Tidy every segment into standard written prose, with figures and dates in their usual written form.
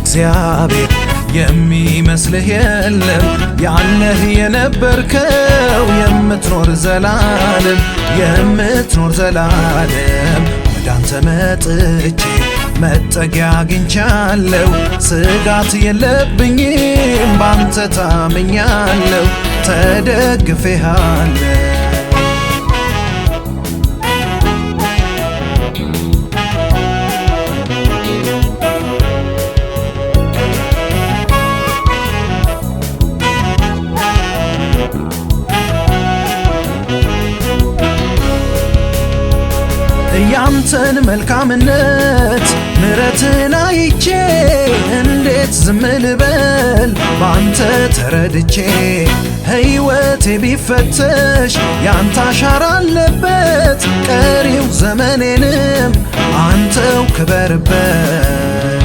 እግዚአብሔር የሚመስልህ የለም ያለህ የነበርከው የምትኖር ዘላለም ወዳንተ መጥቼ መጠጊያ አግኝቻለሁ ስጋት የለብኝም ባንተ ታምኛለሁ ተደግፌሃለሁ ያንተን መልካምነት ምሕረትን አይቼ እንዴት ዝም ልበል ባንተ ተረድቼ ሕይወቴ ቢፈተሽ ያንተ አሻራ አለበት ቀሪው ዘመኔንም አንተው ክበርበት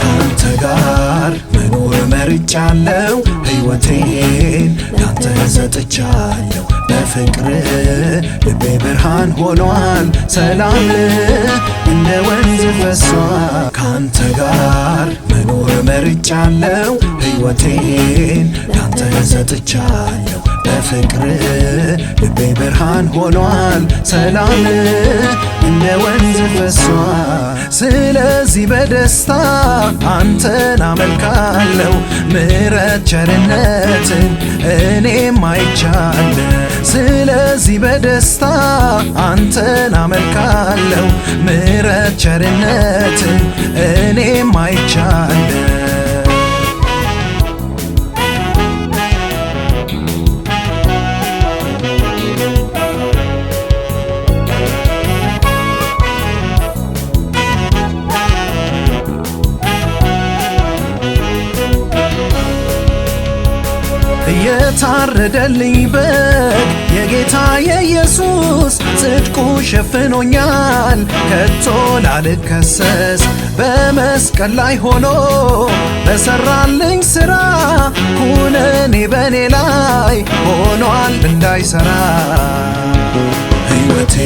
ካንተ ጋር መኖር መርጫለሁ ሕይወቴን ላንተ ሰጥቻለሁ በፍቅር ልቤ ብርሃን ሆኗል ሰላም እንደ ወንዝ ፈሷል ካንተ ጋር መኖር መርጫለሁ ሕይወቴን ላንተ ሰጥቻለሁ በፍቅር ልቤ ብርሃን ሆኗል ሰላም እንደ ወንዝ ፈሷል ስለዚህ በደስታ አንተን አመልካለሁ ምሕረት ቸርነትን እኔም አይቻለሁ ስለዚህ በደስታ አንተን አመልካለሁ ምሕረት ቸርነትን እኔም አይቻለሁ የታረደልኝ በግ የጌታ የኢየሱስ ጽድቁ ሸፍኖኛል ከቶ ላልከሰስ በመስቀል ላይ ሆኖ በሰራልኝ ሥራ ኩነኔ በኔ ላይ ሆኗል እንዳይሰራ ሕይወቴ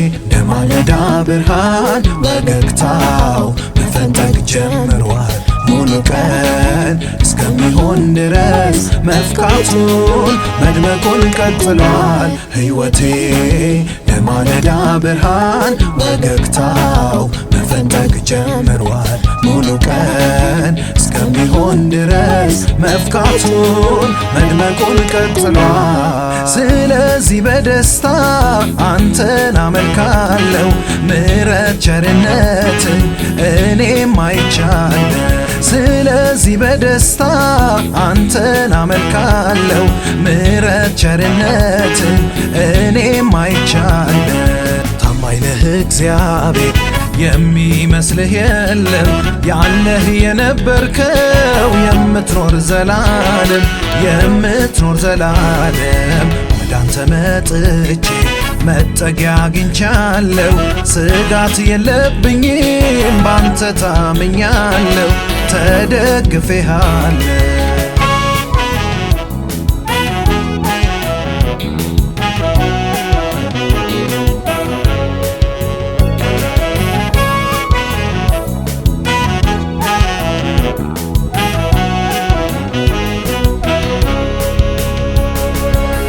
እንደማለዳ ብርሃን ወገግታው መፈንጠቅ ጀምሯል ሙሉ ቀን እስከሚሆን ድረስ መፍካቱን መድመቁን ቀጥሏል ሕይወቴ ለማለዳ ብርሃን ወገግታው መፈንጠቅ ጀምሯል ሙሉ ቀን እስከሚሆን ድረስ መፍካቱን መድመቁን ቀጥሏል ስለዚህ በደስታ አንተን አመልካለሁ ምሕረት ቸርነትን እኔም አይቻለሁ ስለዚህ በደስታ አንተን አመልካለሁ ምሕረት ቸርነትን እኔም አይቻለሁ ታማኝ ነህ እግዚአብሔር የሚመስልህ የለም ያለህ የነበርከው የምትኖር ዘላለም ወዳንተ መጥቼ መጠጊያ አግኝቻለሁ ስጋት የለብኝም ባንተ ታምኛለሁ ተደግፌሃለሁ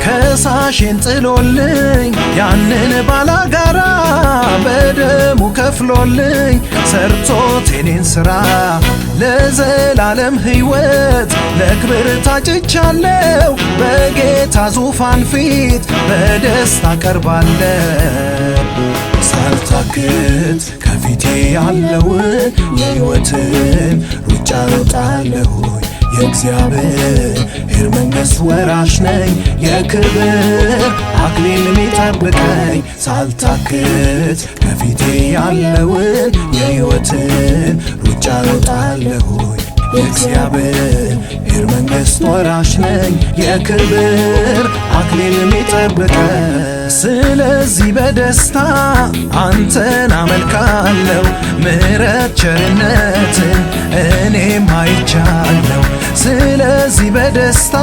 ከሳሽን ጥሎልኝ ያንን ባላጋራ በደሙ ከፍሎልኝ ሰርቶት የኔን ሥራ ለዘላለም ሕይወት ለክብር ታጭቻለሁ በጌታ ዙፋን ፊት በደስታ ቀርባለሁ ሳልታክት ከፊቴ ያለውን የሕይወትን ሩጫ ሮጣለሁኝ የእግዚአብሔር መንግሥት ወራሽ ነኝ የክብር አክሊል የሚጠብቀኝ ሳልታክት ከፊቴ ያለውን የሕይወትን ሩጫ ሮጣለሁኝ የእግዚአብሔር መንግሥት ወራሽ ነኝ የክብር አክሊል የሚጠብቀኝ ስለዚህ በደስታ አንተን አመልካለሁ ምሕረት ቸርነትን እኔም አይቻለሁ ስለዚህ በደስታ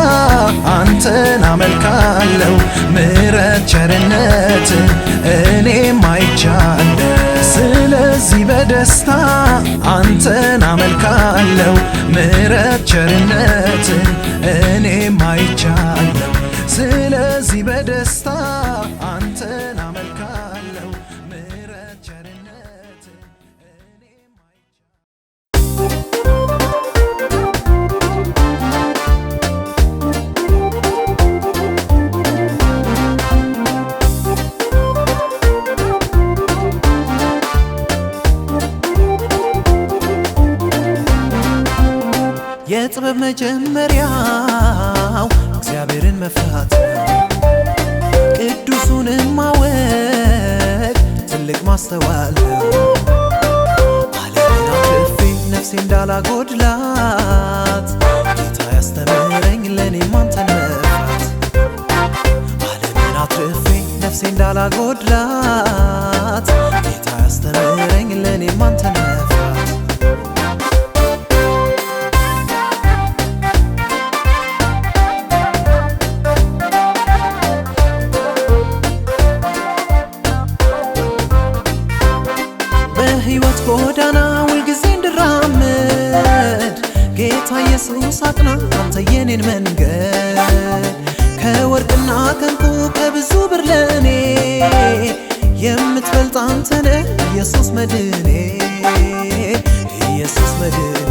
አንተን አመልካለሁ ምሕረት ቸርነትን እኔም አይቻለሁ ስለዚህ በደስታ አንተን አመልካለሁ። ምሕረት ቸርነትን እኔም አይቻለሁ። ስለዚህ በደስታ አንተን አመልካለሁ። ምሕረት ቸርነትን እኔም የጥበብ መጀመሪያው እግዚአብሔርን መፍራት ቅዱሱንም ማወቅ ትልቅ ማስተዋል ዓለምን አትርፌ ነፍሴ እንዳላጎድላት ጌታ ያስተምረኝ ለኔም አንተን መፍራት። ዓለምን አትርፌ ነፍሴ እንዳላጎድላት ጌታ ያስተምረኝ ለኔም አንተን መፍራት። በሕይወት ጎዳና ሁልጊዜ እንድራመድ ጌታ ኢየሱስ አቅና አንተ የኔን መንገድ። ከወርቅና ከዕንቁ ከብዙ ብር ለኔ የምትበልጥ አንተ ነህ ኢየሱስ መድኔ፣ ኢየሱስ መድኔ፣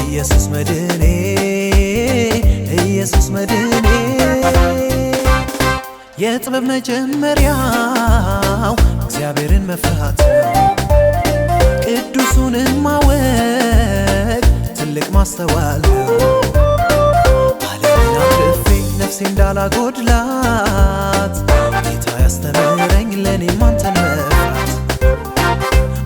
ኢየሱስ መድኔ፣ ኢየሱስ መድኔ። የጥበብ መጀመሪያው እግዚአብሔርን መፍራት ቅዱሱንም ማወቅ ትልቅ ማስተዋል ዓለምን አትርፌ ነፍሴ እንዳላጎድላት ጌታ ያስተምረኝ ለኔም አንተን መፍራት።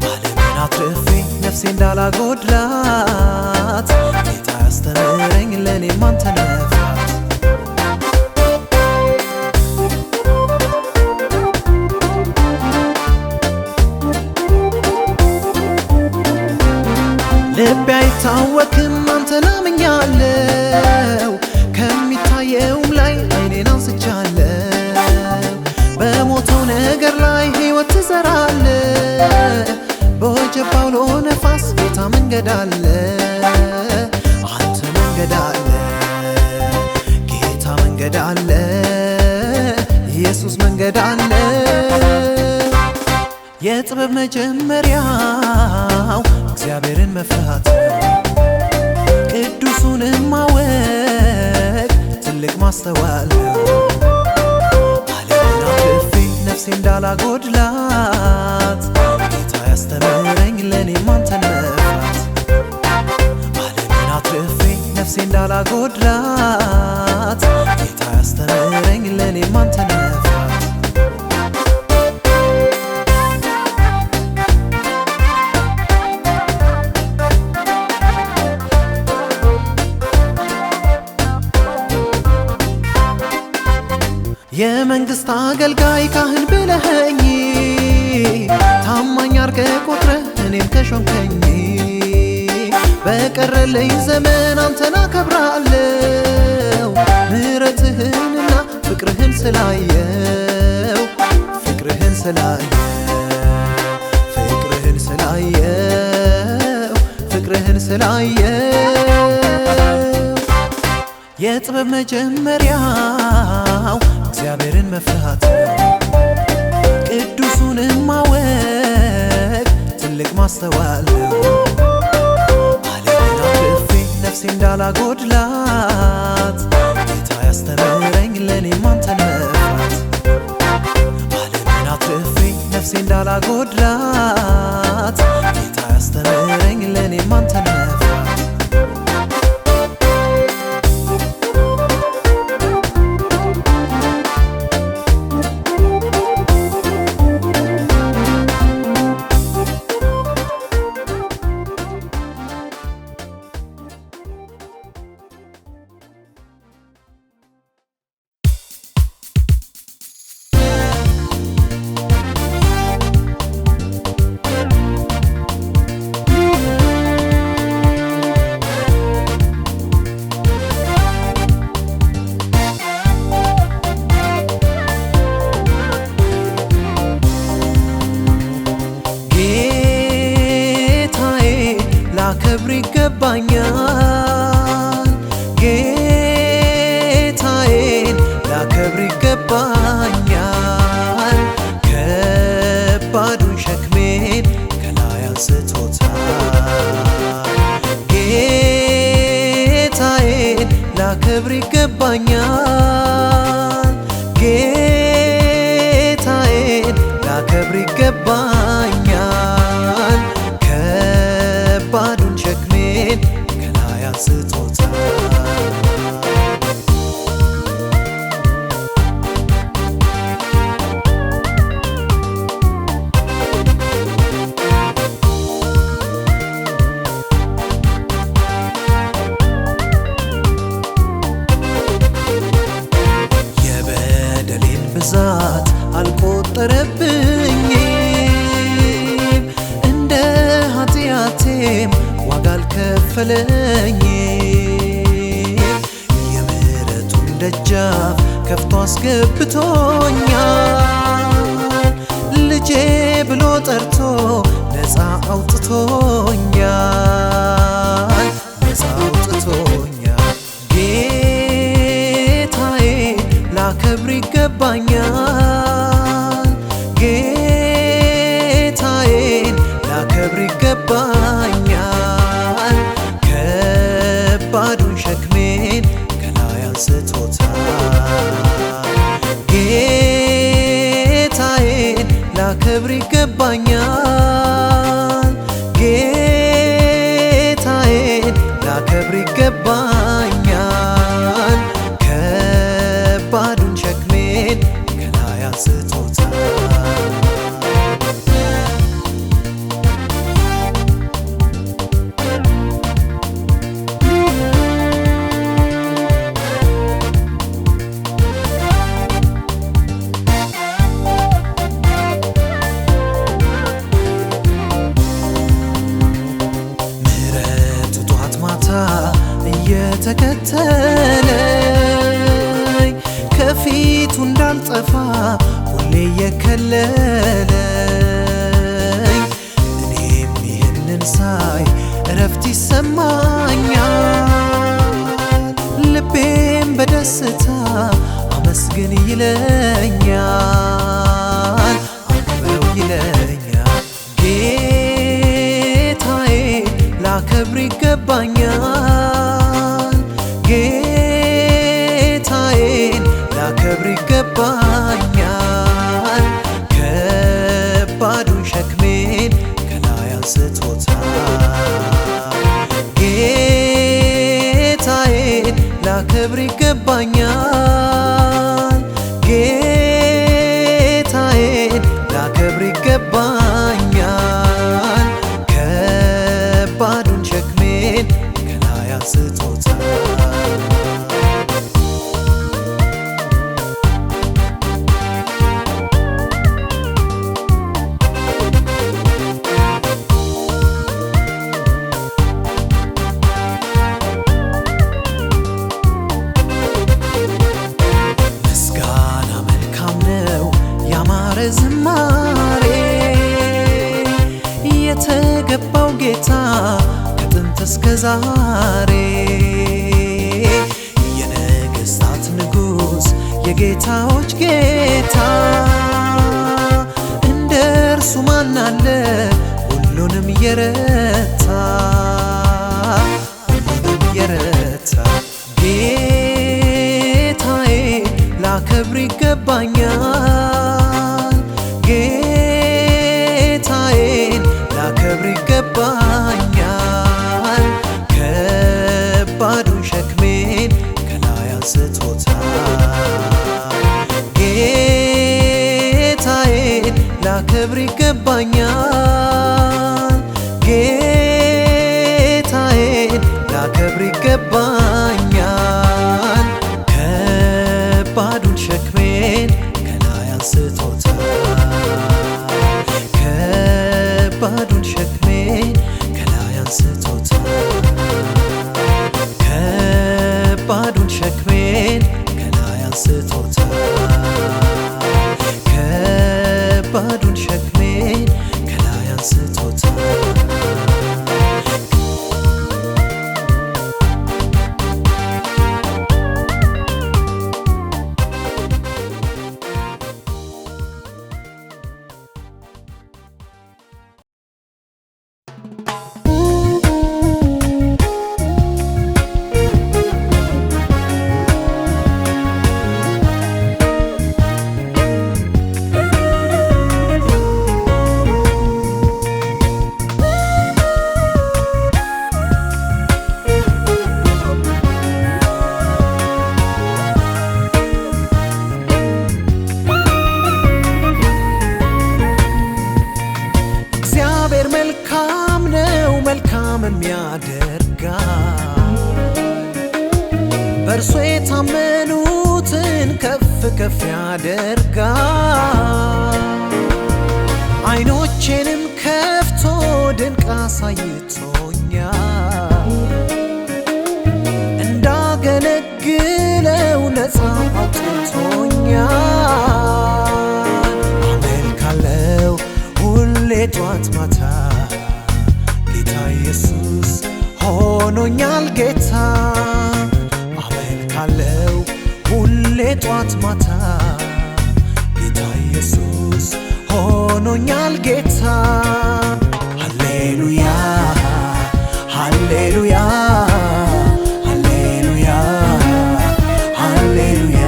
ዓለምን አትርፌ ነፍሴ እንዳላጎድላት ጌታ ያስተምረኝ ለኔም አንተን መፍራት። ልቤ አይታወክም አንተን አምኛለሁ፣ ከሚታየውም ላይ ዓይኔን አንስቻለሁ። በሞተው ነገር ላይ ሕይወት ትዘራለህ፣ በወጀብ አውሎ ነፋስ ጌታ መንገድ አለ፣ አንተ መንገድ አለ፣ ጌታ መንገድ አለ፣ ኢየሱስ መንገድ አለ። የጥበብ መጀመሪያው እግዚአብሔርን መፍራት ቅዱሱንም ማወቅ ትልቅ ማስተዋል ዓለምን አትርፌ ነፍሴ እንዳላጎድላት ጌታ ያስተምረኝ ለኔም አንተን መፍራት። ዓለምን አትርፌ ነፍሴ እንዳላጎድላት ጌታ ያስተምረኝ ለኔም አንተን መፍራት። የመንግሥት አገልጋይ ካህን ብለኸኝ ታማኝ አርገህ ቆጥረህ እኔም ከሾምከኝ በቀረለኝ ዘመን አንተን አከብራለሁ። ምሕረትህንና ፍቅርህን ስላየው ፍቅርህን ስላየው ፍቅርህን ስላየው ፍቅርህን ስላየው የጥበብ መጀመሪያው እግዚአብሔርን መፍራት ቅዱሱንም ማወቅ ትልቅ ማስተዋል ዓለምን አትርፌ ነፍሴ እንዳላጎድላት ጌታ ያስተምረኝ ለኔም አንተን መፍራት። ዓለምን አትርፌ ነፍሴ እንዳላጎድላት ጌታ ያስተምረኝ ለኔም አንተን መፍራት። ይገባኛል ጌታዬን ላከብር ይገባኛል ከባዱን ሸክሜን ከላይ አንስቶታል ጌታዬን ላከብር ይገባኛል ጌታዬን ላከብር ይገባኛል ከባዱን ሸክሜን ከላይ አንስቶታል የበደሌን ብዛት አልቆጠረብኝም እንደ ኃጢአቴም ዋጋ አልከፈለኝም የምህረቱን ደጃፍ ከፍቶ አስገብቶኛል ልጄ ብሎ ጠርቶ ነፃ አውጥቶኛል ጌታዬ ላከብር ይገባኛል ጌታዬን ላከብር ይገባኛል ከባዱን ሸክሜን ከላይ አንስቶታል ጌታዬን ላከብር ይገባኛል ጌታዬን ላከብር ይገባኛል ከባዱን ሸክሜን ከላይ አንስቶታል ምህረቱ ጧት ማታ እየተከተለኝ ከፊቱ እንዳልጠፋ ሁሌ እየከለለኝ እኔም ይህንን ሳይ እረፍት ይሰማኛል ልቤም በደስታ አመስግን ይለኛል አክብረው ይለኛል ጌታዬ ላከብር ይገባኛል ጌታዬን ላከብር ይገባኛል ከባዱን ሸክሜን ከላይ አንስቶታል ጌታዬን ላከብር ይገባኛል ጌታዬን ላከብር ይገባኛል ከባዱን ሸክሜን ከላይ አንስቶታል ምስጋና መልካም ነው ያማረ ዝማሬ የተገባው ጌታ ከጥንት እስከ ዛሬ የነገሥታት ንጉሥ የጌታዎች ጌታ እንደ እርሱ ማን አለ ሁሉንም የረታ ጌታዬ ላከብር ይገባኛል ጌታዬን ላከብር ይገባኛል ከባዱን ሸክሜን ከላይ አንስቶታል ጌታዬን ላከብር ይገባኛል ጌታዬን ላከብር ይገባኛል ከባዱን ሸክሜን ከላይ አንስቶታል ከባዱን ሸክሜን ከላይ አንስቶታል ከባዱን ሸክሜን ከላይ አንስቶታል ከባዱን ሸክሜን ከላይ አንስቶታል ከፍ ያደርጋል። አይኖቼንም ከፍቶ ድንቅ አሳይቶኛል። እንዳገለግለው ነፃ አውጥቶኛል። አመልካለው ሁሌ ጧት ማታ ጌታ ኢየሱስ ሆኖኛል ጌታ። አመልካለው ሁሌ ጧት ማታ ጌታ ኢየሱስ ሆኖኛል ጌታ። ሃሌሉያ ሃሌሉያ ሃሌሉያ ሃሌሉያ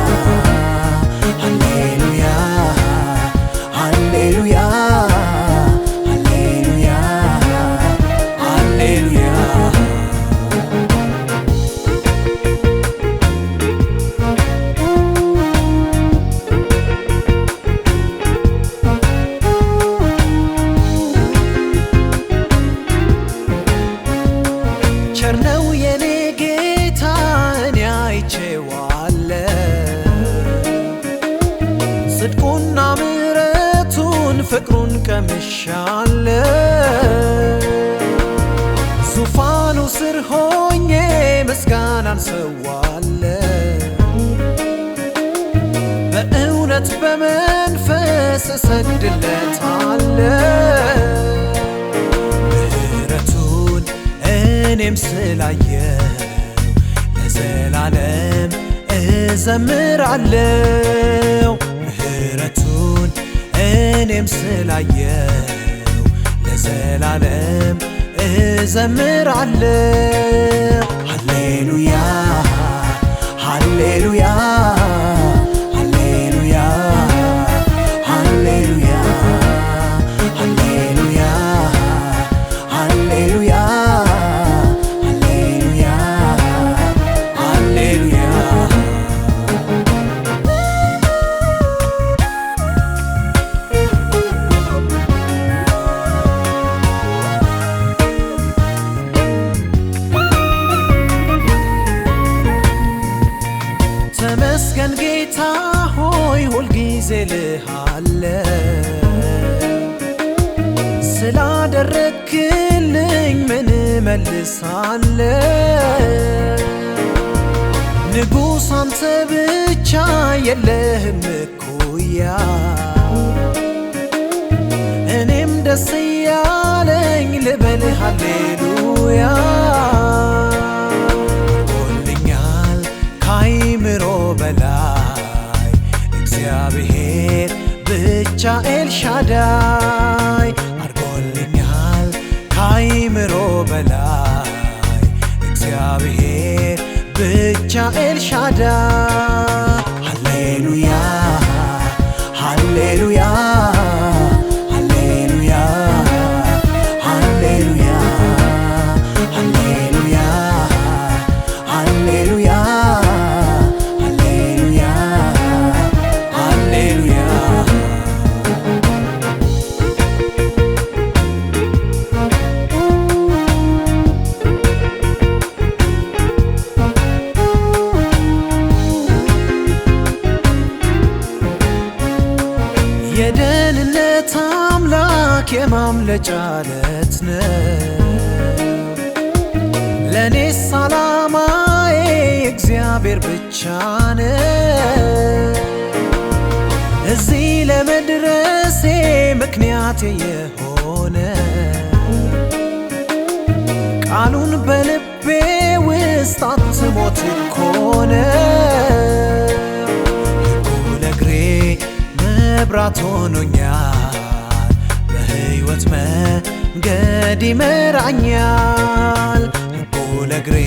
ሃሌሉያ ሃሌሉያ ሃሌሉያ ሃሌሉያ። ቸር ነው የኔ ጌታ እኔ አይቼዋለሁ። ጽድቁና ምሕረቱን ፍቅሩን ቀምሻለሁ። ዙፋኑ ስር ሆኜ ምስጋናን ሰዋለሁ። በእውነት በመንፈስ እሰግድለታለሁ። ምሕረቱን እኔም ስላየው ለዘላለም እዘምራለሁ። ምሕረቱን እኔም ስላየው ለዘላለም እዘምራለሁ። ሃሌሉያ ሃሌሉያ ሃሌሉያ ሃሌሉያ ሃሌሉያ ሃሌሉያ ሃሌሉያ ሃሌሉያ። ተመስገን ጌታ ሆይ ሁልጊዜ ልሃለሁ። ስላደረግክልኝ ምን እመልሳለሁ? ንጉሥ አንተ ብቻ የለህም እኩያ። እኔም ደስ እያለኝ ልበልህ ሃሌሉያ። አድርጎልኛል ከአይምሮ በላይ እግዚአብሔር ብቻ ኤልሻዳይ። አድርጎልኛል ከአይምሮ በላይ እግዚአብሔር ብቻ ኤልሻዳይ። ሃሌሉያ ሃሌሉያ ሃሌሉያ ሃሌሉያ ሃሌሉያ ሃሌሉያ ሃሌሉያ ሃሌሉያ። የደህንነት አምላክ የማምለጫ ዓለት ነው። ለእኔስ ዓላማዬ እግዚአብሔር ብቻ ነው። እዚህ ለመድረሴ ምክንያቴ የሆነ ቃሉን በልቤ ውስጥ አትሞት እኮ ነው። ሕጉ ለእግሬ መብራት ሆኖኛል፣ በሕይወት መንገድ ይመራኛል። ሕጉ ለእግሬ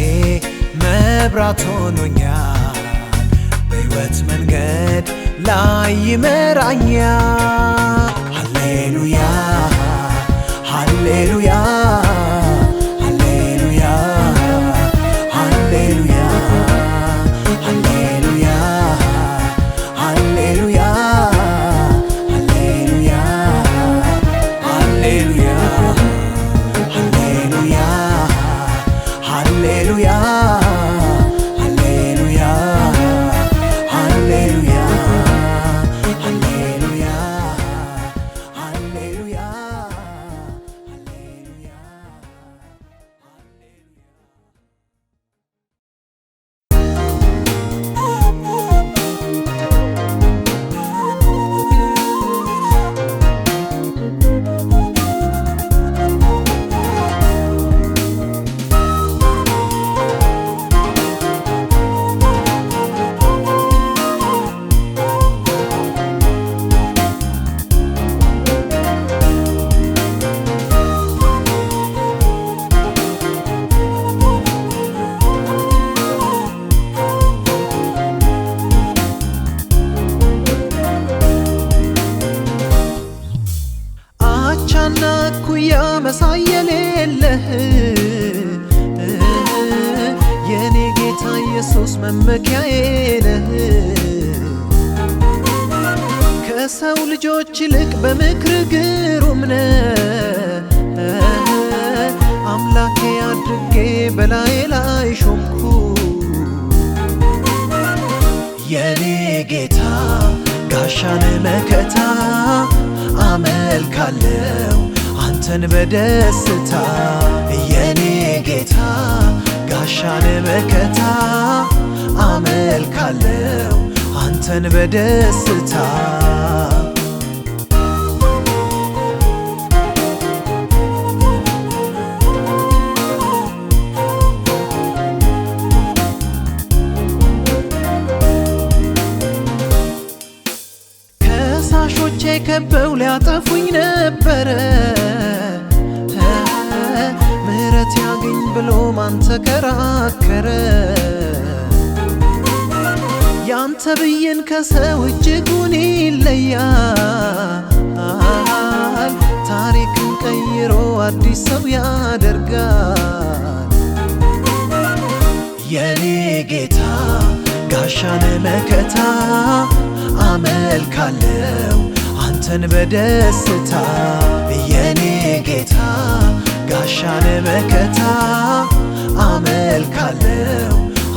መብራት ሆኖኛል፣ በሕይወት መንገድ ላይ ይመራኛል። ሃሌሉያ ሃሌሉያ ሃሌሉያ ሃሌሉያ ሃሌሉያ ሃሌሉያ ሃሌሉያ ሃሌሉያ ሃሌሉያ ሃሌሉያ ሃሌሉያ ሃሌሉያ መመኪያዬ ነህ ከሰው ልጆች ይልቅ በምክር ግሩም ነህ አምላኬ አድርጌ በላዬ ላይ ሾምኩ የኔ ጌታ ጋሻን መከታ አመልካለሁ አንተን በደስታ የኔ ጌታ ጋሻን መከታ አመልካለሁ አንተን በደስታ ከሳሾቼ ከበው ሊያጠፉኝ ነበረ ምህረት ያገኝ ብሎ ማን ተከራከረ ያንተ ብይን ከሰው እጅጉን ይለያል ታሪክን ቀይሮ አዲስ ሰው ያደርጋል የኔ ጌታ ጋሻን መከታ አመልካለሁ አንተን በደስታ የኔ ጌታ ጋሻን መከታ አመልካለሁ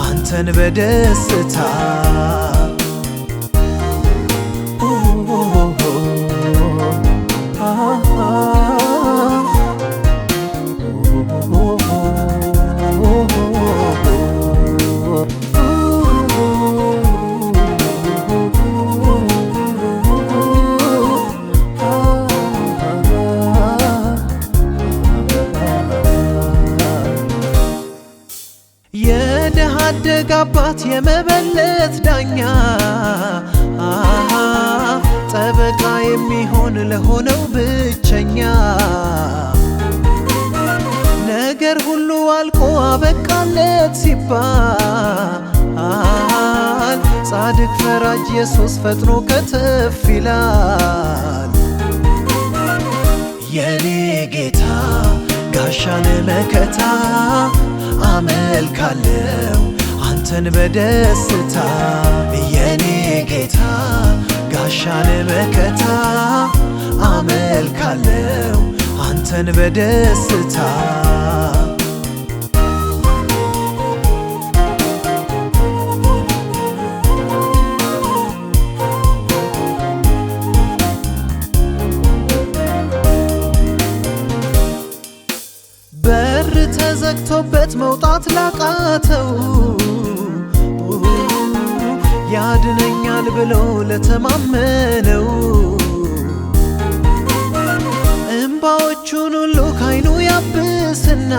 አንተን በደስታ የደሃ አደግ አባት የመበለት ዳኛ ጠበቃ የሚሆን ለሆነው ብቸኛ ነገር ሁሉ አልቆ አበቃለት ሲባል ጻድቅ ፈራጅ ኢየሱስ ፈጥኖ ከተፍ ይላል የኔ ጌታ ጋሻን መከታ አመልካለሁ አንተን በደስታ የኔ ጌታ ጋሻን መከታ አመልካለሁ አንተን በደስታ በር ተዘግቶበት መውጣት ላቃተው ያድነኛል ብሎ ለተማመነው እንባዎቹን ሁሉ ካይኑ ያብስና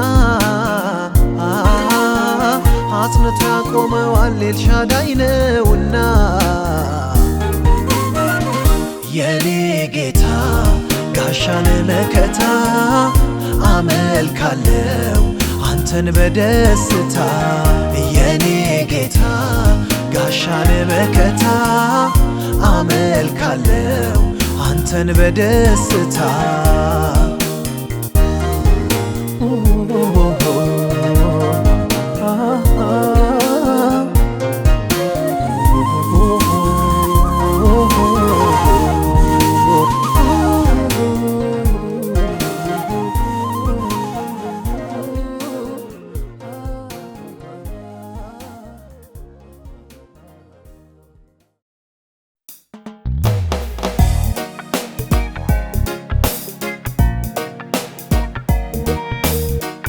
አጽንቶ ያቆመዋል ኤልሻዳይ ነውና የኔ ጌታ ጋሻን መከታ አመልካለሁ አንተን በደስታ የኔ ጌታ ጋሻን መከታ አመልካለሁ አንተን በደስታ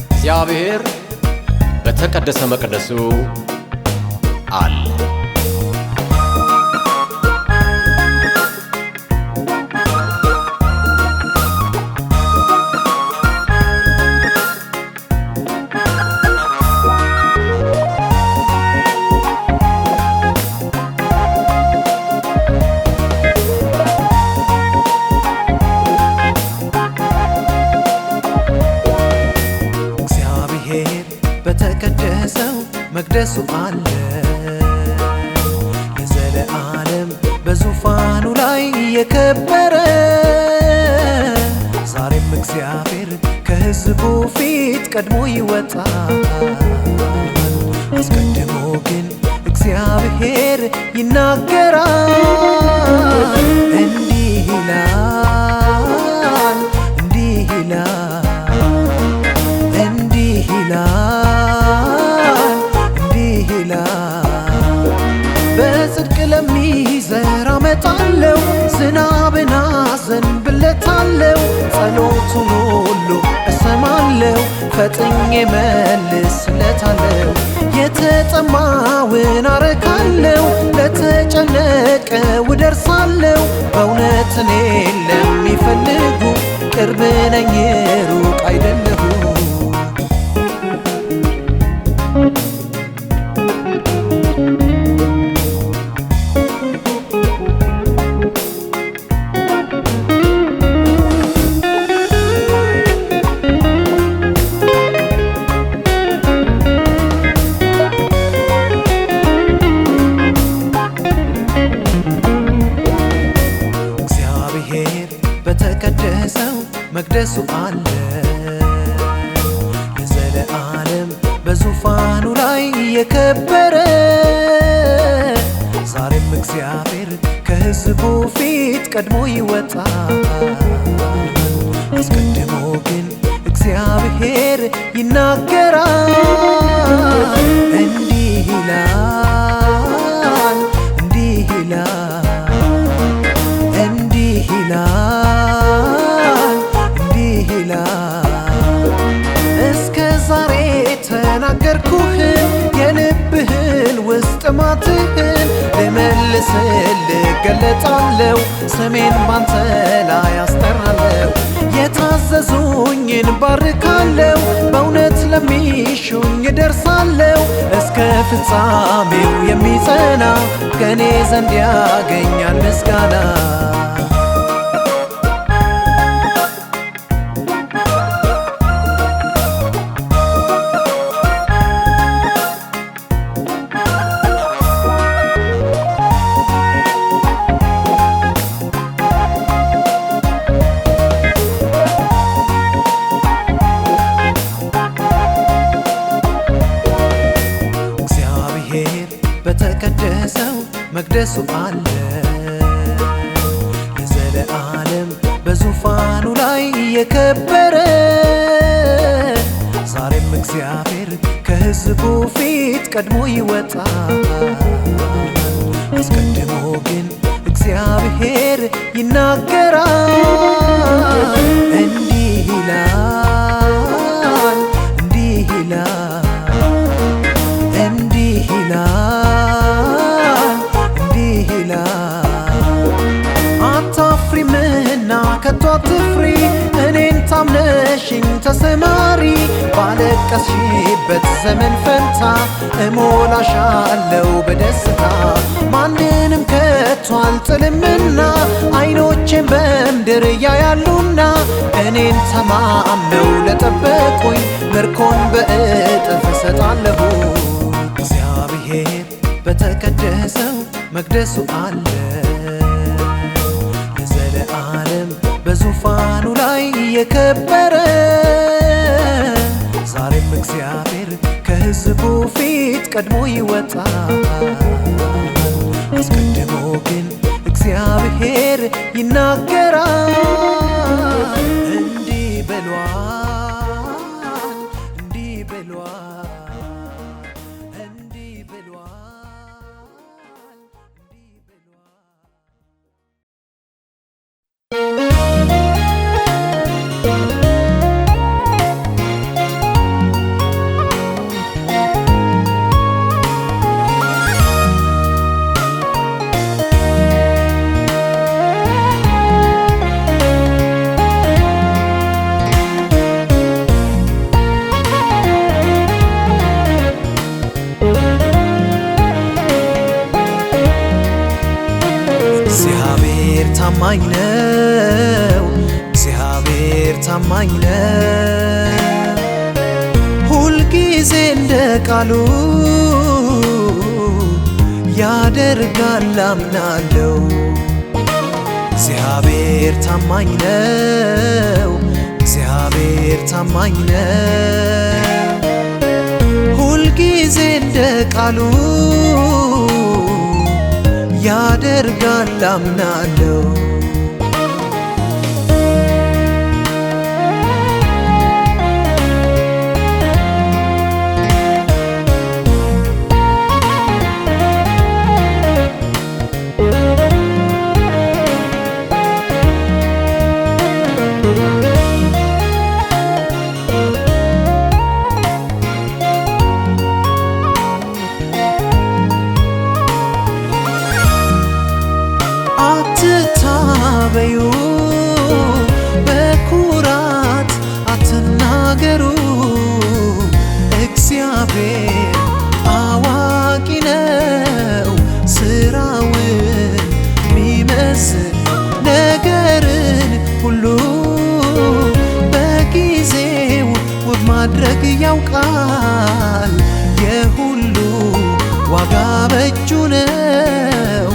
እግዚአብሔር በተቀደሰ መቅደሱ አለ። በተቀደሰው መቅደሱ አለ ለዘለዓለም በዙፋኑ ላይ የከበረ ዛሬም እግዚአብሔር ከሕዝቡ ፊት ቀድሞ ይወጣል አስቀድሞ ግን እግዚአብሔር ይናገራል እንዲህ ይላል እንዲህ ይላል እንዲህ ይላል እንዲህ ይላል በጽድቅ ለሚዘራ አመጣለሁ ዝናብን አዘንብለታለሁ ጸሎቱን ሁሉ እሰማለሁ ፈጥኜ መልስለታለሁ የተጠማውን አረካለሁ ለተጨነቀው እደርሳለሁ በእውነት እኔን ለሚፈልጉ ቅርብ ነኝ ሩቅ አይደለሁም በተቀደሰው መቅደሱ አለ ለዘለዓለም በዙፋኑ ላይ የከበረ ዛሬም እግዚአብሔር ከሕዝቡ ፊት ቀድሞ ይወጣል አስቀድሞ ግን እግዚአብሔር ይናገራል እንዲህ ይላል እንዲህ ይላል እንዲህ ይላል እንዲህ ይላል እስከ ዛሬ ተናገርኩህን የልብህን ውስጥ ማትህን ልመልስልህ ገለጣለሁ ስሜን ባንተ ላይ አስጠራለሁ የታዘዙኝን ባርካለሁ በእውነት ለሚሹኝ እደርሳለሁ እስከ ፍጻሜው የሚጸና ከኔ ዘንድ ያገኛል ምስጋና በተቀደሰው መቅደሱ አለ ለዘለዓለም በዙፋኑ ላይ የከበረ ዛሬም እግዚአብሔር ከሕዝቡ ፊት ቀድሞ ይወጣል አስቀድሞ ግን እግዚአብሔር ይናገራል እንዲህ ይላል እንዲህ ይላል እንዲህ ይላል እንዲህ ይላል አታፍሪምና ከቶ አትፍሪ እኔን ታምነሽኝ ተሰማሪ ባለቀስሽበት ዘመን ፈንታ እሞላሻለሁ በደስታ ማንንም ከቶ አልጥልምና አይኖቼን በምድር ያያሉና እኔን ተማምነው ለጠበቁኝ ምርኮን በእጥፍ እሰጣለሁ እግዚአብሔር በተቀደሰው መቅደሱ አለ ለዘለዓለም በዙፋኑ ላይ የከበረ ዛሬም እግዚአብሔር ከሕዝቡ ፊት ቀድሞ ይወጣል አስቀድሞ ግን እግዚአብሔር ይናገራል እንዲህ ብሏል እንዲህ ብሏል እንዲህ ብሏል እንዲህ ብሏል ታማኝ ነው እግዚአብሔር ታማኝ ነው ሁልጊዜ እንደ ቃሉ ያደርጋል አምናለሁ እግዚአብሔር ታማኝ ነው እግዚአብሔር ታማኝ ነው ሁልጊዜ እንደ ቃሉ ያደርጋል አምናለሁ። አትታበዩ በኩራት አትናገሩ፣ እግዚአብሔር አዋቂ ነው ስራውን ሚመስል ነገርን ሁሉ በጊዜው ውብ ማድረግ ያውቃል። የሁሉ ዋጋ በእጁ ነው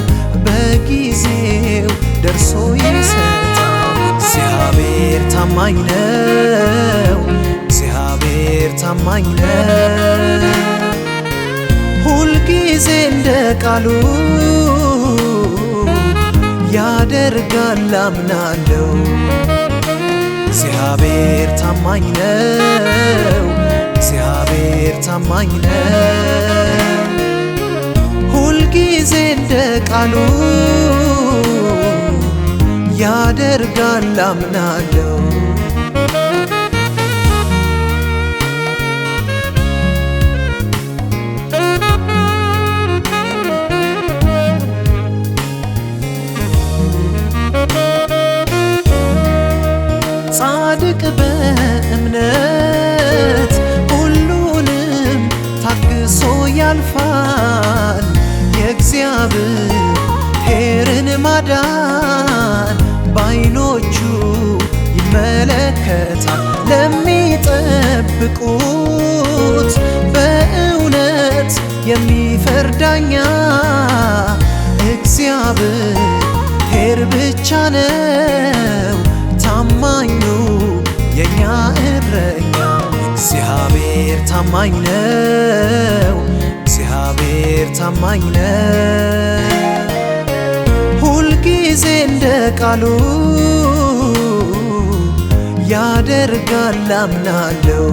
በጊዜው ደርሶ ይሰጣል። እግዚአብሔር ታማኝ ነው፣ እግዚአብሔር ታማኝ ነው። ሁልጊዜ እንደ ቃሉ ያደርጋል አምናለሁ። እግዚአብሔር ታማኝ ነው፣ እግዚአብሔር ታማኝ ነው። ሁልጊዜ እንደ ቃሉ ያደርጋል አምናለሁ። ጻድቅ በእምነት ሁሉንም ታግሶ ያልፋል። የእግዚአብሔርን ማዳን በዓይኖቹ ይመለከታል። ለሚጠብቁት በእውነት የሚፈርድ ዳኛ እግዚአብሔር ብቻ ነው ታማኙ የኛ እረኛ። እግዚአብሔር ታማኝ ነው፣ እግዚአብሔር ታማኝ ነው። ሁልጊዜ እንደ ቃሉ ያደርጋል አምናለሁ።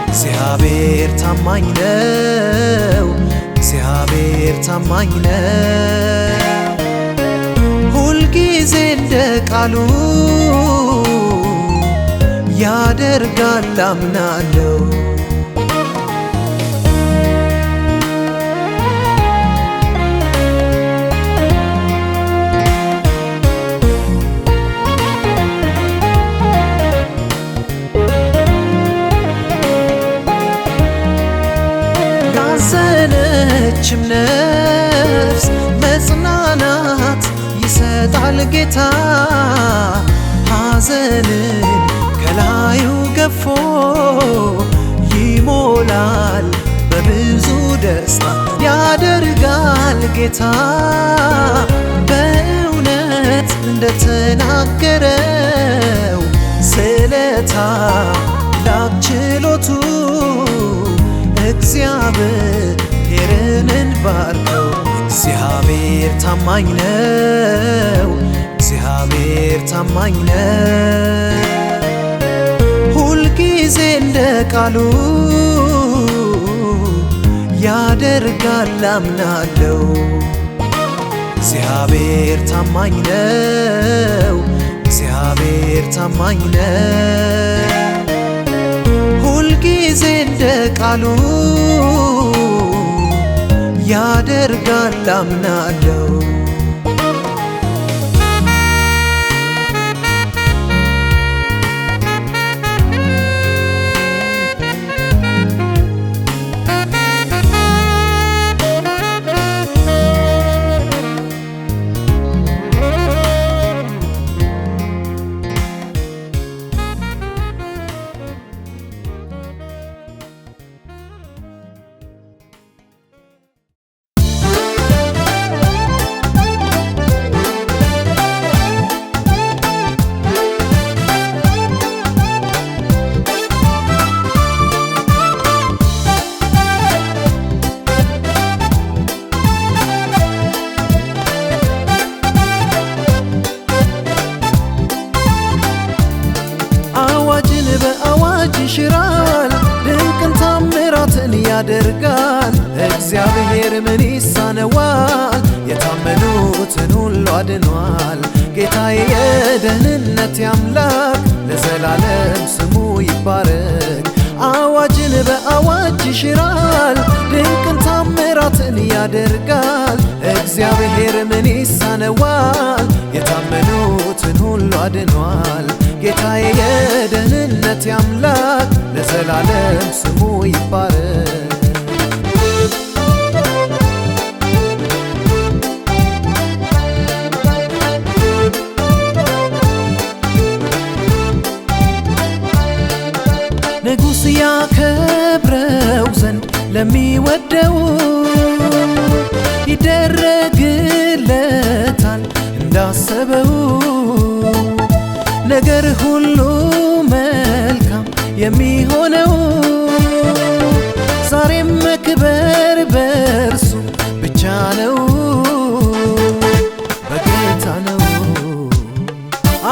እግዚአብሔር ታማኝ ነው፣ እግዚአብሔር ታማኝ ነው። ሁልጊዜ እንደ ቃሉ ያደርጋል አምናለሁ። ላዘነችም ነፍስ መጽናናት ይሰጣል ጌታ። ሐዘንን ከላዩ ገፎ ይሞላል በብዙ ደስታ። ያደርጋል ጌታ በእውነት እንደተናገረው ስለ ታላቅ ችሎቱ እግዚአብሔርን እንባርከው። እግዚአብሔር ታማኝ ነው፣ እግዚአብሔር ታማኝ ነው። ሁልጊዜ እንደ ቃሉ ያደርጋል አምናለሁ። እግዚአብሔር ታማኝ ነው፣ እግዚአብሔር ታማኝ ነው። ሁልጊዜ እንደ ቃሉ ያደርጋል አምናለሁ። እግዚአብሔር ምን ይሳነዋል? የታመኑትን ሁሉ አድኗል። ጌታዬ የደህንነት አምላክ ለዘላለም ስሙ ይባረክ። አዋጅን በአዋጅ ይሽራል፣ ድንቅን ታምራትን ያደርጋል። እግዚአብሔር ምን ይሳነዋል? የታመኑትን ሁሉ አድኗል። ጌታዬ የደህንነት አምላክ ለዘላለም ስሙ ይባረክ። ንጉሥ ያከብረው ዘንድ ለሚወደው ይደረግለታል እንዳሰበው። ነገር ሁሉ መልካም የሚሆነው ዛሬም መክበር በእርሱ ብቻ ነው፣ በጌታ ነው።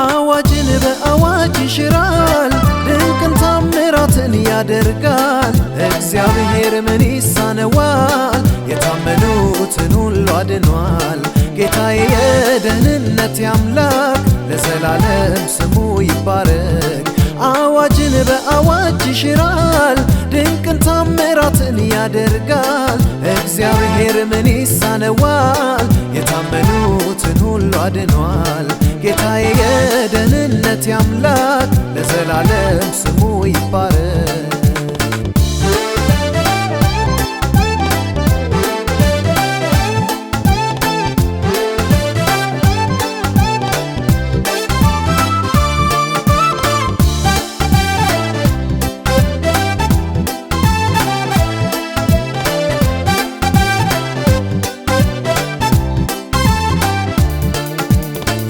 አዋጅን በአዋጅ ይሽራል፣ ድንቅን ታምራትን ያደርጋል። እግዚአብሔር ምን ይሳነዋል? የታመኑትን ሁሉ አድኗል። ጌታዬ የደህንነት አምላክ ለዘላለም ስሙ ይባረክ። አዋጅን በአዋጅ ይሽራል፣ ድንቅን ታምራትን ያደርጋል። እግዚአብሔር ምን ይሳነዋል? የታመኑትን ሁሉ አድኗል። ጌታዬ የደህንነት አምላክ ለዘላለም ስሙ ይባረክ።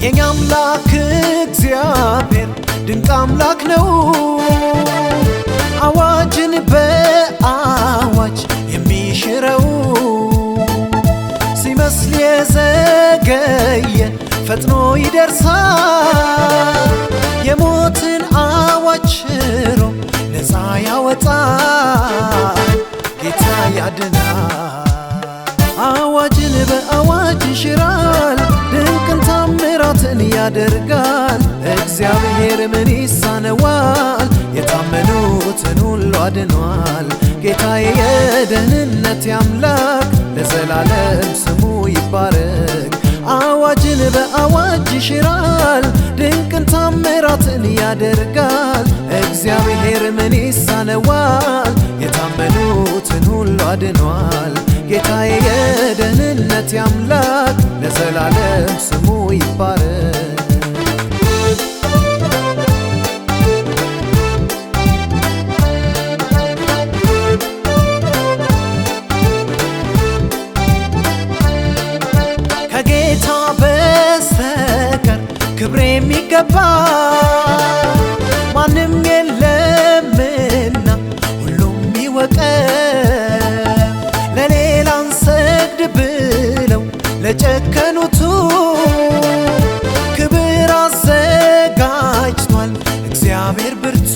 የኛ አምላክ እግዚአብሔር ድንቅ አምላክ ነው። አዋጅን በአዋጅ የሚሽረው ሲመስል የዘገየ ፈጥኖ ይደርሳል። የሞትን አዋጅ ሽሮ ነፃ ያወጣል። ጌታ ያድናል። አዋጅን በአዋጅ ይሽራል፣ ድንቅን ታምራትን ያደርጋል። እግዚአብሔር ምን ይሳነዋል? የታመኑትን ሁሉ አድኗል። ጌታዬ የደህንነት አምላክ ለዘላለም ስሙ ይባረክ። አዋጅን በአዋጅ ይሽራል፣ ድንቅን ታምራትን ያደርጋል። እግዚአብሔር ምን ይሳነዋል? የታመኑትን ሁሉ አድኗል። ጌታዬ የደህንነት አምላክ ለዘላለም ስሙ ይባረክ። ከጌታ በስተቀር ክብር የሚገባ ማንም የለምና ሁሉም ይወቀው። ለሌላ እንሰግድ ብለው ለጨከኑቱ ክብር አዘጋጅቷል እግዚአብሔር ብርቱ፣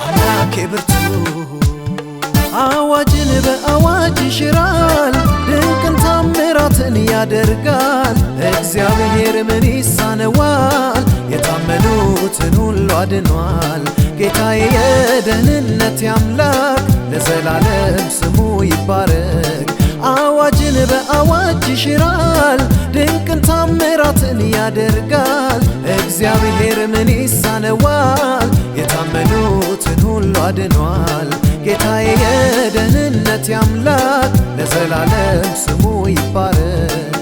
አምላኬ ብርቱ። አዋጅን በአዋጅ ይሽራል፣ ድንቅን ታምራትን ያደርጋል። እግዚአብሔር ምን ይሳነዋል? የታመኑትን ሁሉ አድኗል። ጌታዬ የደህንነት አምላክ ለዘላለም ስሙ ይባረክ። አዋጅን በአዋጅ ይሽራል፣ ድንቅን ታምራትን ያደርጋል። እግዚአብሔር ምን ይሳነዋል? የታመኑትን ሁሉ አድኗል። ጌታዬ የደህንነት አምላክ ለዘላለም ስሙ ይባረክ።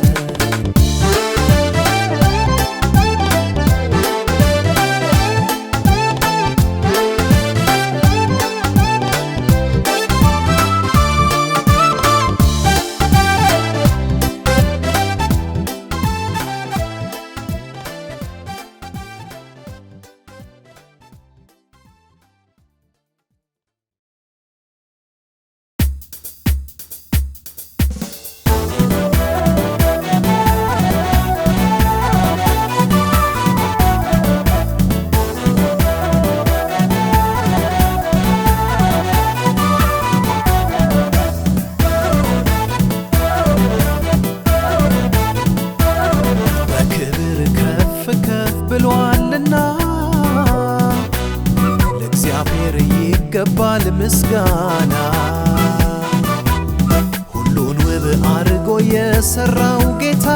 ምስጋና ሁሉን ውብ አድርጎ የሰራው ጌታ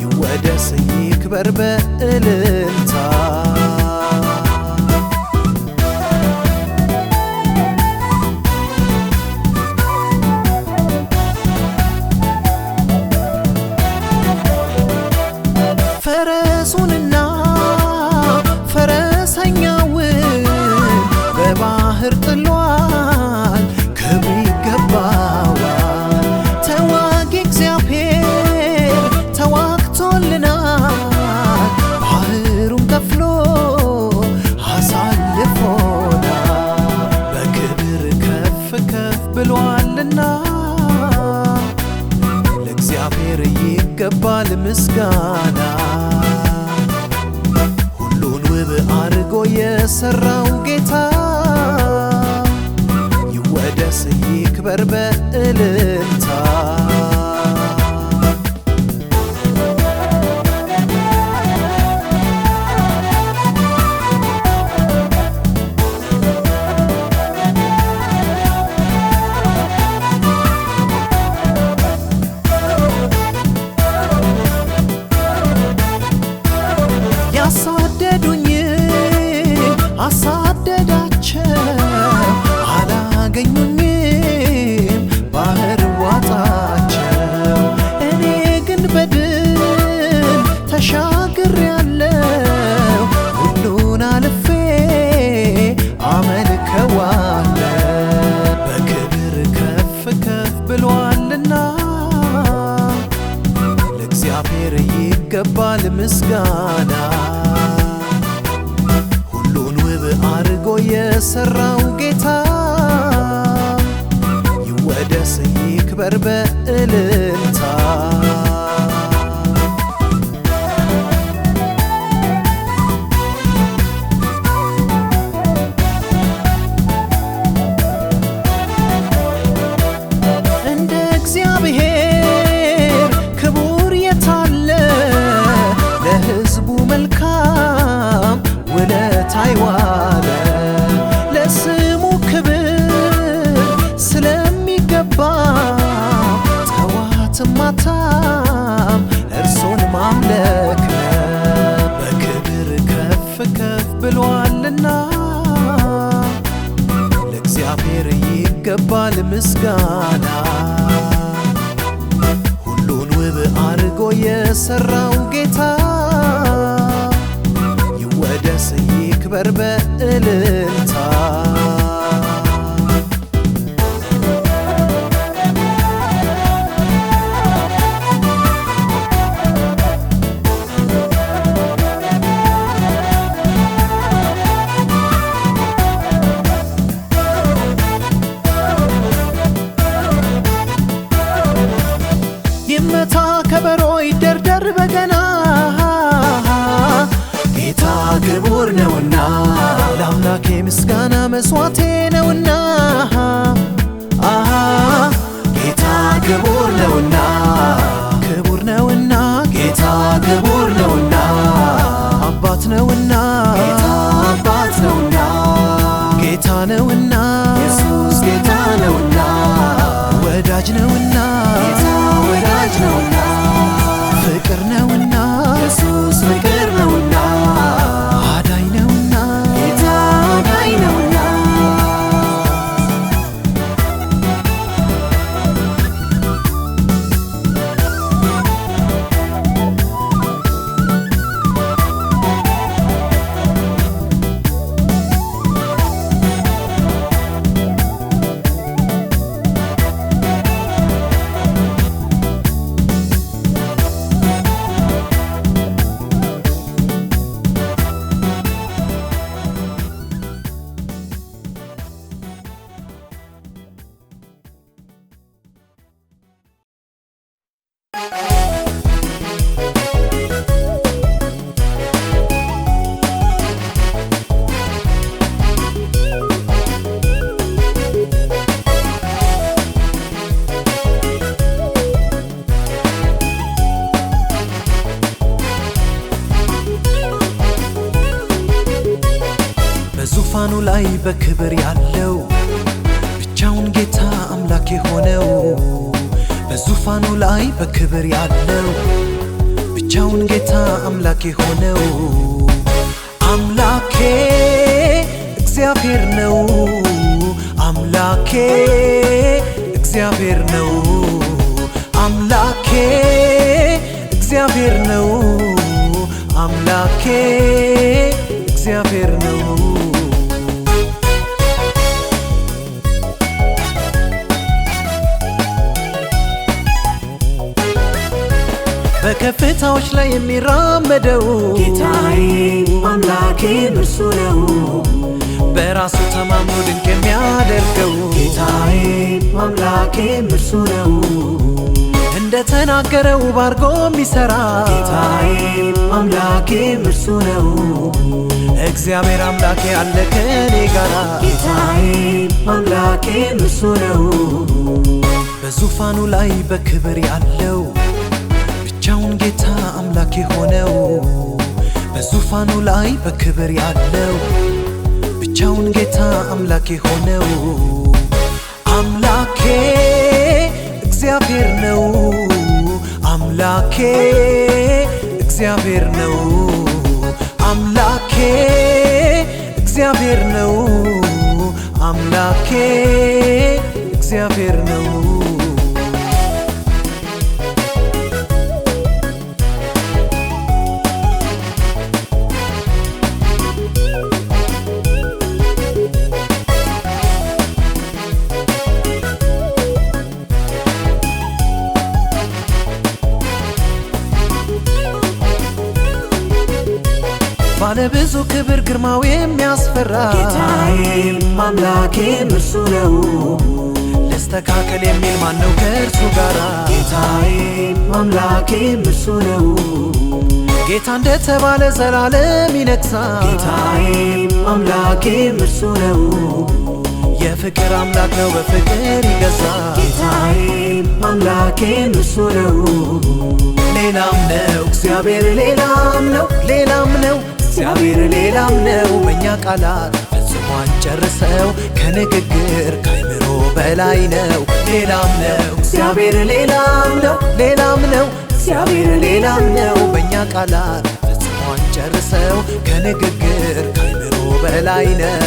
ይወደስ ይክበር በእልልታ ፈረሱንና ፈረሰኛውን በባህር ጥሏል ክብር ይገባዋል ተዋጊ እግዚአብሔር ተዋግቶልናል ባህሩን ከፍሎ አሳልፎናል በክብር ከፍ ከፍ ብሏልና ለእግዚአብሔር ይገባል ምስጋና ሁሉን ውብ አድርጎ የሰራው ጌታ ይወደስ ይክበር በእልልታ ያሳደዱኝ አሳደዳቸው አላገኙኝም ባህር ዋጣቸው እኔ ግን በድል ተሻግሬአለሁ ሁሉን አልፌ አመልከዋለሁ በክብር ከፍ ከፍ ብሏልና ለእግዚአብሔር ይገባል ምስጋና ሁሉን ውብ አድርጎ የሰራው ጌታ ይወደስ ይክበር በእልልታ እንደ እግዚአብሔር ክቡር የታለ ለሕዝቡ መልካም ውለታ ይዋለ ለስሙ ክብር ስለሚገባ ጠዋትም ማታም እርሱን ማምለክ ነው በክብር ከፍ ከፍ ብሏልና ለእግዚአብሔር ይገባል ምስጋና ሁሉን ውብ አድርጎ የሰራው ጌታ ይወደስ ይክበር በእልልታ ይመታ ከበሮ ይደርደር በገና ጌታ ክቡር ነውና ለአምላኬ ምስጋና መስዋዕቴ ነውና ጌታ ክቡር ነውና ክቡር ነውና ጌታ ክቡር ነውና አባት ነውና ጌታ አባት ነውና ጌታ ነውና ኢየሱስ ጌታ ነውና ወዳጅ ነውና ጌታ ወዳጅ ነውና ፍቅር ነውና ኢየሱስ ፍቅር ነውና አዳኝ ነውና ጌታ አዳኝ ነውና ላይ በክብር ያለው ብቻውን ጌታ አምላክ የሆነው በዙፋኑ ላይ በክብር ያለው ብቻውን ጌታ አምላክ የሆነው አምላኬ እግዚአብሔር ነው አምላኬ እግዚአብሔር ነው አምላኬ እግዚአብሔር ነው አምላኬ እግዚአብሔር ነው በከፍታዎች ላይ የሚራመደው ጌታዬ አምላኬ እርሱ ነው በራሱ ተማምኖ ድንቅ የሚያደርገው ጌታዬ አምላኬ እርሱ ነው እንደተናገረው ባርጎ የሚሰራ ጌታዬ አምላኬ እርሱ ነው እግዚአብሔር አምላኬ አለ ከኔ ጋራ ጌታዬ አምላኬ እርሱ ነው በዙፋኑ ላይ በክብር ያለው ብቻውን ጌታ አምላክ የሆነው በዙፋኑ ላይ በክብር ያለው ብቻውን ጌታ አምላክ የሆነው አምላኬ እግዚአብሔር ነው አምላኬ እግዚአብሔር ነው አምላኬ እግዚአብሔር ነው አምላኬ እግዚአብሔር ነው ባለ ብዙ ክብር ግርማው የሚያስፈራ ጌታዬ አምላኬ እርሱ ነው ለስተካከል የሚል ማነው ከእርሱ ጋራ ጌታዬ አምላኬ እርሱ ነው ጌታ እንደተባለ ዘላለም ይነግሣል ጌታዬ አምላኬ እርሱ ነው የፍቅር አምላክ ነው በፍቅር ይገዛል ጌታዬ አምላኬ እርሱ ነው ሌላም ነው እግዚአብሔር ሌላም ነው ሌላም ነው እግዚአብሔር ሌላም ነው በእኛ ቃላት ፈጽሞ አንጨርሰው ከንግግር ከአይምሮ በላይ ነው ሌላም ነው እግዚአብሔር ሌላም ነው ሌላም ነው እግዚአብሔር ሌላም ነው በእኛ ቃላት ፈጽሞ አንጨርሰው ከንግግር ከአይምሮ በላይ ነው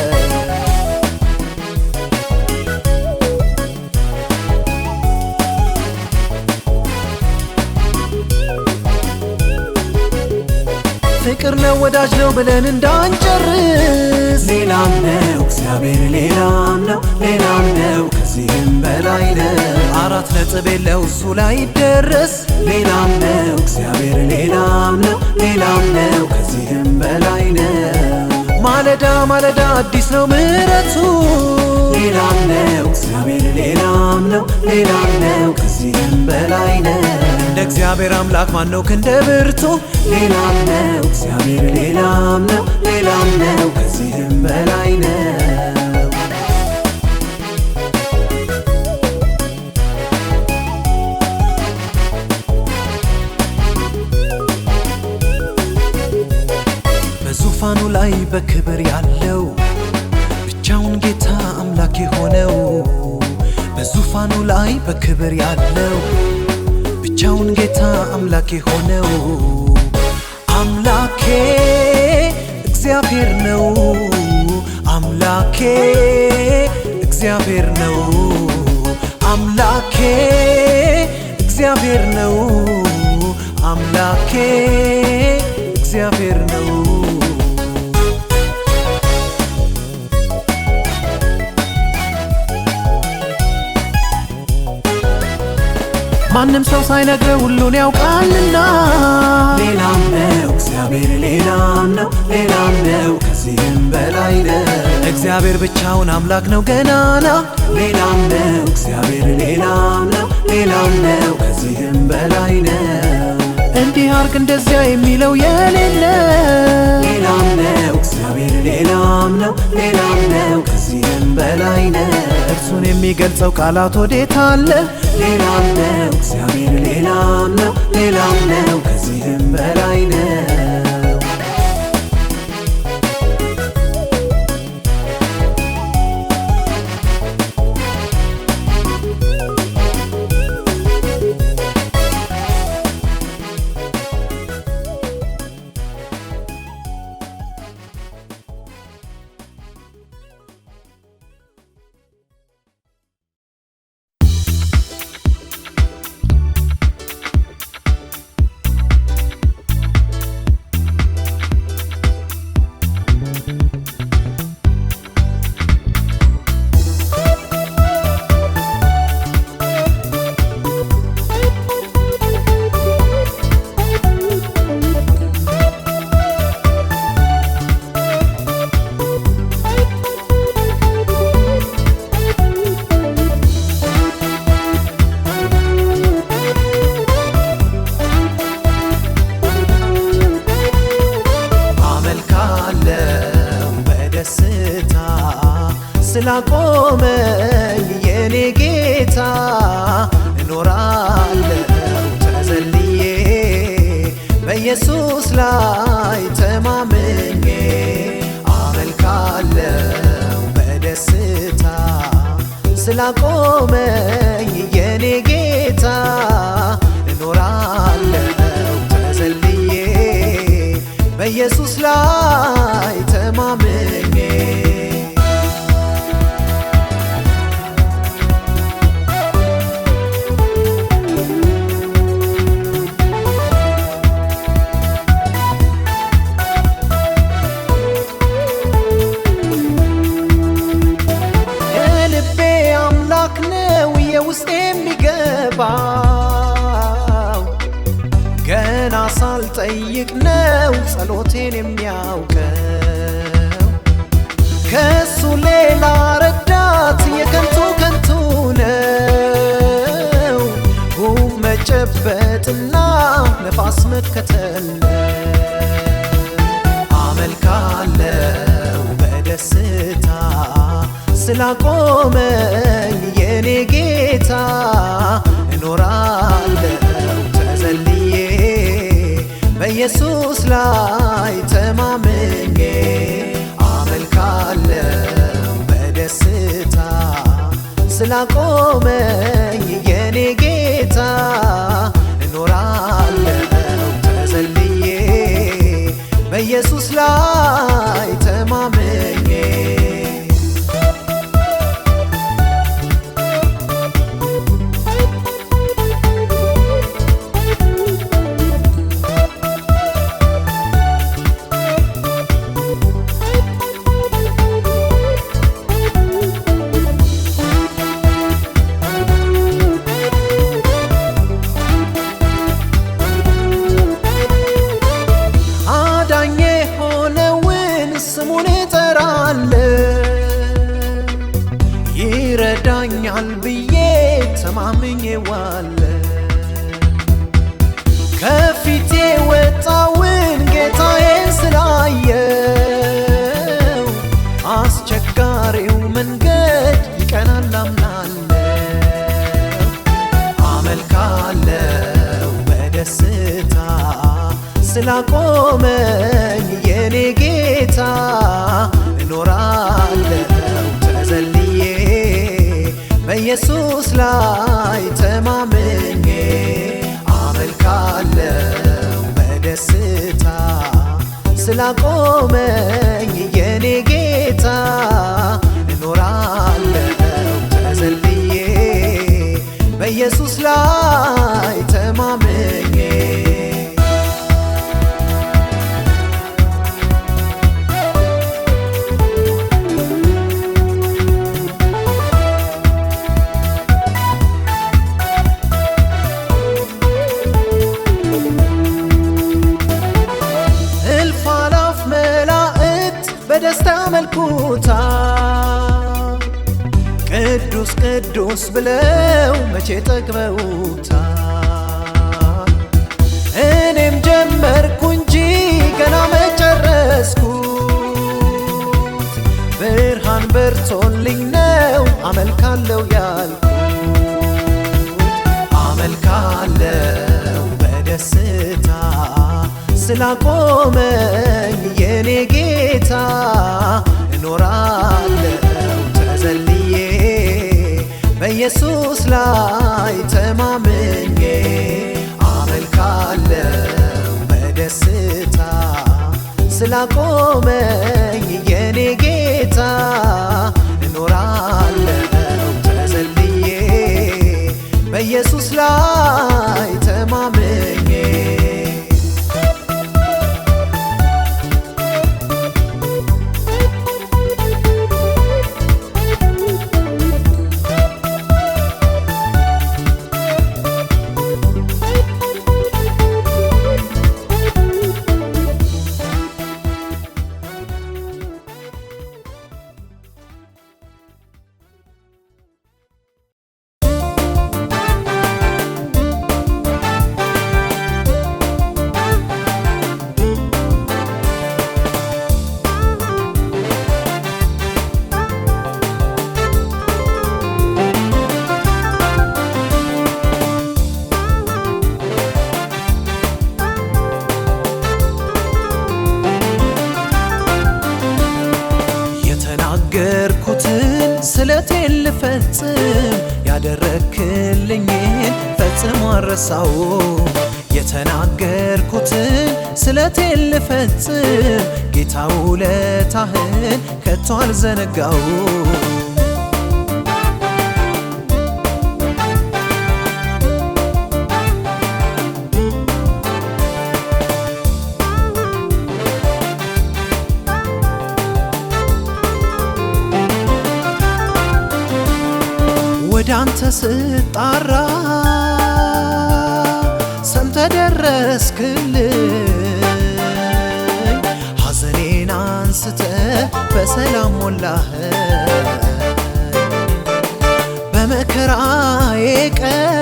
ፍቅር ነው ወዳጅ ነው ብለን እንዳንጨርስ ሌላም ነው እግዚአብሔር ሌላም ነው ሌላም ነው ከዚህም በላይ ነው አራት ነጥብ የለው እሱ ላይ ደረስ ሌላም ነው እግዚአብሔር ሌላም ነው ሌላም ነው ከዚህም በላይ ነው ማለዳ ማለዳ አዲስ ነው ምሕረቱ ሌላም ነው እግዚአብሔር ሌላም ነው ሌላም ነው ከዚህም በላይ ነው እንደ እግዚአብሔር አምላክ ማነው ክንደ ብርቱ ሌላም ነው እግዚአብሔር ሌላም ነው ሌላም ነው ከዚህም በላይ ነው በዙፋኑ ላይ በክብር ያለው ብቻውን ጌታ አምላክ የሆነው በዙፋኑ ላይ በክብር ያለው ብቻውን ጌታ አምላክ የሆነው አምላኬ እግዚአብሔር ነው አምላኬ እግዚአብሔር ነው አምላኬ እግዚአብሔር ነው አምላኬ እግዚአብሔር ነው ማንም ሰው ሳይነግረው ሁሉን ያውቃልና ሌላም ነው እግዚአብሔር ሌላም ነው ሌላም ነው ከዚህም በላይ ነው እግዚአብሔር ብቻውን አምላክ ነው ገናና ሌላም ነው እግዚአብሔር ሌላም ነው ሌላም ነው ከዚህም በላይ ነው እንዲህ አርግ እንደዚያ የሚለው የሌለ ሌላም ነው እግዚአብሔር ሌላም ነው ሌላም ነው ከዚህም በላይ ነው እርሱን የሚገልጸው ቃላት ወዴት አለ ሌላም ነው እግዚአብሔር ሌላም ነው ሌላም ነው ከዚህም በላይ ነው ላይ ተማምኜ አመልካለው በደስታ ስላቆመኝ የኔ ጌታ እኖራለው ተዘልዬ በኢየሱስ ላይ ተማምኜ ውስጥ የሚገባው ገና ሳልጠይቅ ነው ጸሎቴን የሚያውቀው። ከሱ ሌላ ረዳት የከንቱ ከንቱ ነው። ጉም መጨበጥና ነፋስ መከተል አመልካለው በደስታ ስላቆመኝ የኔ ጌታ እኖራለው ተዘልዬ በኢየሱስ ላይ ተማምኜ አመልካለው በደስታ ስላቆመኝ የኔ ጌታ እኖራለው ተዘልዬ በኢየሱስ ላይ ተማምኜ ይረዳኛል ብዬ ተማምኜዋለ ከፊቴ ወጣውን ጌታዬን ስላየው አስቸጋሪው መንገድ ይቀናል አምናለው። አመልካለው በደስታ ስላቆመኝ የኔ ጌታ እኖራለው ተዘልዬ በኢየሱስ ላይ ተማምኜ አመልካለው በደስታ ስላቆመኝ የኔ ጌታ እኖራለው ተዘልዬ በኢየሱስ ላይ ተማምኜ በደስታ ያመልኩታል ቅዱስ ቅዱስ ብለው መቼ ጠግበውታል። እኔም ጀመርኩ እንጂ ገና መጨረስኩት። ብርሃን በርቶልኝ ነው አመልካለው ያልኩት። አመልካለው በደስታ ስላቆመኝ የኔ ጌታ እኖራለው ተዘልዬ በኢየሱስ ላይ ተማምኜ አመልካለው በደስታ ስላቆመኝ የኔ ጌታ እኖራለው ተዘልዬ በኢየሱስ ላይ ተማምኜ ልፈጽም ያደረክልኝን ፈጽሞ አረሳው የተናገርኩትን ስለቴን ልፈጽም ጌታ ውለታህን ከቶ አልዘነጋው ወዳንተ ስጣራ ሰምተ ደረስክልኝ ሐዘኔን አንስተ በሰላም ሞላህ በመከራዬ ቀን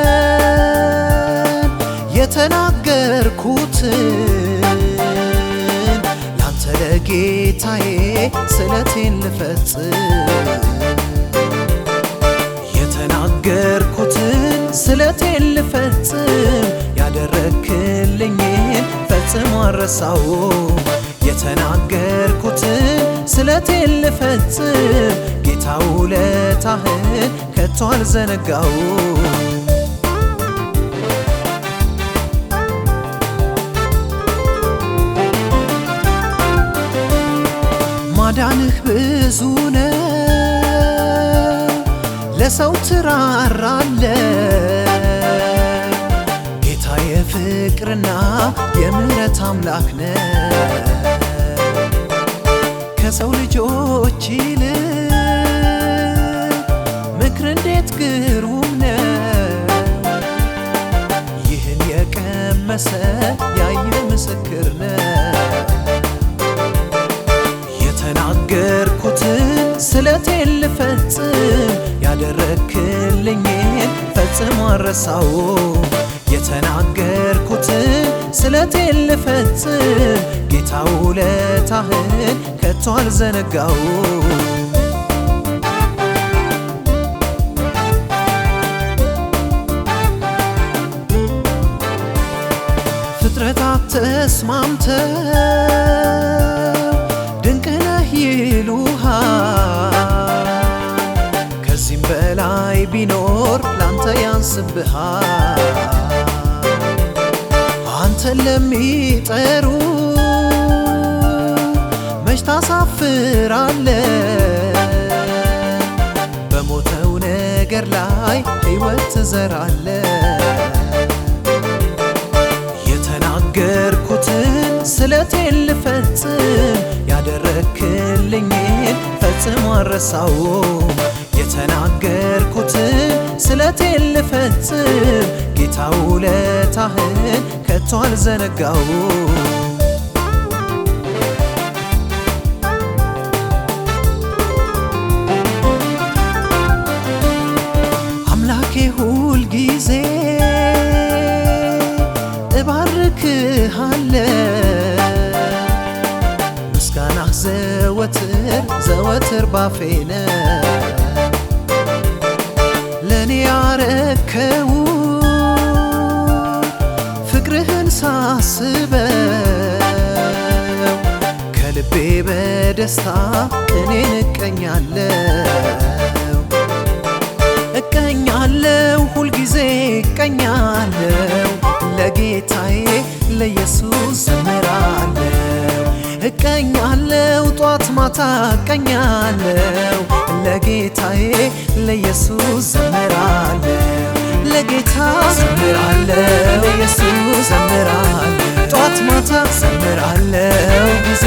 የተናገርኩትን ላንተ ለጌታዬ ስለቴን ልፈጽም የተናገርኩትን ስለቴን ልፈጽም ያደረክልኝን ፈጽሞ አረሳው የተናገርኩትን ስለቴን ልፈጽም ጌታ ውለታህን ከቶ አልዘነጋው ማዳንህ ብዙ ነው ለሰው ትራራለ ጌታ የፍቅርና የምህረት አምላክ ነህ ከሰው ልጆች ይልቅ ምክር እንዴት ግሩም ነው ይህን የቀመሰ ያየ ምስክር ነው የተናገርኩትን ስለቴን ልፈጽም ያደረክልኝን ፈጽሞ አረሳው የተናገርኩትን ስለቴን ልፈጽም ጌታ ውለታህን ከቶ አልዘነጋው ፍጥረታት ተስማምተው ድንቅ ነህ ይሉሃል ከዚህም በላይ ቢኖር ላንተ ያንስብሃል አንተን ለሚጠሩ መች ታሳፍራለህ በሞተው ነገር ላይ ሕይወት ትዘራለህ የተናገርኩትን ስለቴን ልፈጽም ያደረክልኝን ፈጽሞ አረሳው የተናገርኩትን ስለቴን ልፈጽም ጌታ ውለታህን ከቶ አልዘነጋው አምላኬ ሁል ጊዜ እባርክሃለሁ ምስጋናህ ዘወትር ባፌ ነው ለኔ ያረከው ፍቅርህን ሳስበው ከልቤ በደስታ ቅኔን እቀኛለሁ ሁልጊዜ እቀኛለሁ ለጌታዬ ለኢየሱስ ዘምራለሁ እቀኛለሁ ጧት ማታ እቀኛለሁ ለጌታዬ ለኢየሱስ ዘምራለሁ ለጌታ ዘምራለሁ ለኢየሱስ ዘምራለሁ ጧት ማታ ዘምራለሁ ጊዜ